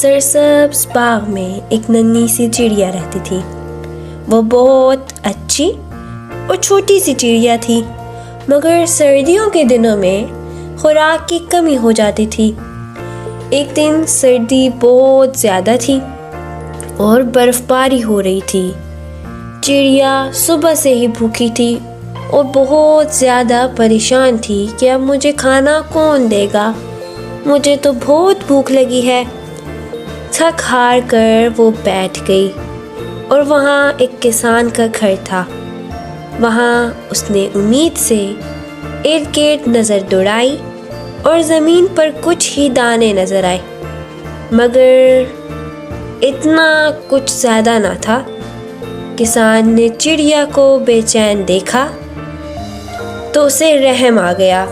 सरसब्ज बाग में एक नन्ही सी चिड़िया रहती थी। वो बहुत अच्छी और छोटी सी चिड़िया थी, मगर सर्दियों के दिनों में खुराक की कमी हो जाती थी। एक दिन सर्दी बहुत ज़्यादा थी और बर्फ़बारी हो रही थी। चिड़िया सुबह से ही भूखी थी और बहुत ज़्यादा परेशान थी कि अब मुझे खाना कौन देगा, मुझे तो बहुत भूख लगी है। थक हार कर वो बैठ गई और वहाँ एक किसान का घर था। वहाँ उसने उम्मीद से इर्द गिर्द नज़र दौड़ाई और ज़मीन पर कुछ ही दाने नज़र आए, मगर इतना कुछ ज़्यादा ना था। किसान ने चिड़िया को बेचैन देखा तो उसे रहम आ गया।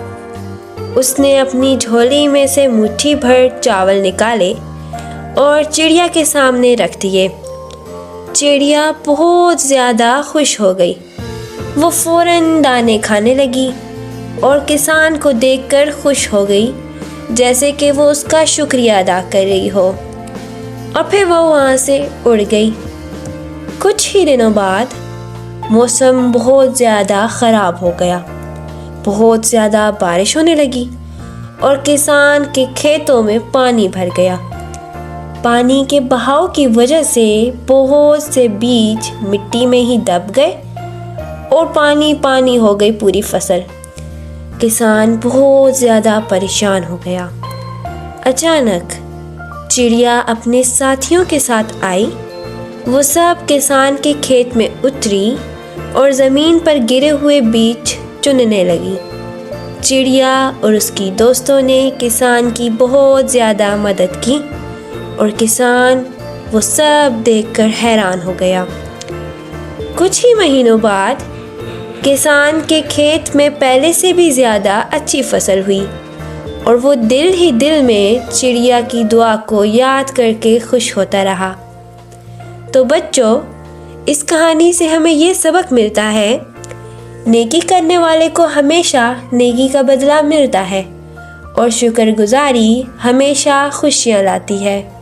उसने अपनी झोली में से मुट्ठी भर चावल निकाले और चिड़िया के सामने रख दिए। चिड़िया बहुत ज़्यादा खुश हो गई। वो फ़ौरन दाने खाने लगी और किसान को देखकर खुश हो गई, जैसे कि वो उसका शुक्रिया अदा कर रही हो, और फिर वो वहाँ से उड़ गई। कुछ ही दिनों बाद मौसम बहुत ज़्यादा ख़राब हो गया। बहुत ज़्यादा बारिश होने लगी और किसान के खेतों में पानी भर गया। पानी के बहाव की वजह से बहुत से बीज मिट्टी में ही दब गए और पानी पानी हो गई पूरी फसल। किसान बहुत ज़्यादा परेशान हो गया। अचानक चिड़िया अपने साथियों के साथ आई। वो सब किसान के खेत में उतरी और ज़मीन पर गिरे हुए बीज चुनने लगी। चिड़िया और उसकी दोस्तों ने किसान की बहुत ज़्यादा मदद की और किसान वो सब देखकर हैरान हो गया। कुछ ही महीनों बाद किसान के खेत में पहले से भी ज़्यादा अच्छी फसल हुई और वो दिल ही दिल में चिड़िया की दुआ को याद करके खुश होता रहा। तो बच्चों, इस कहानी से हमें ये सबक मिलता है, नेकी करने वाले को हमेशा नेकी का बदला मिलता है और शुक्रगुजारी हमेशा खुशियाँ लाती है।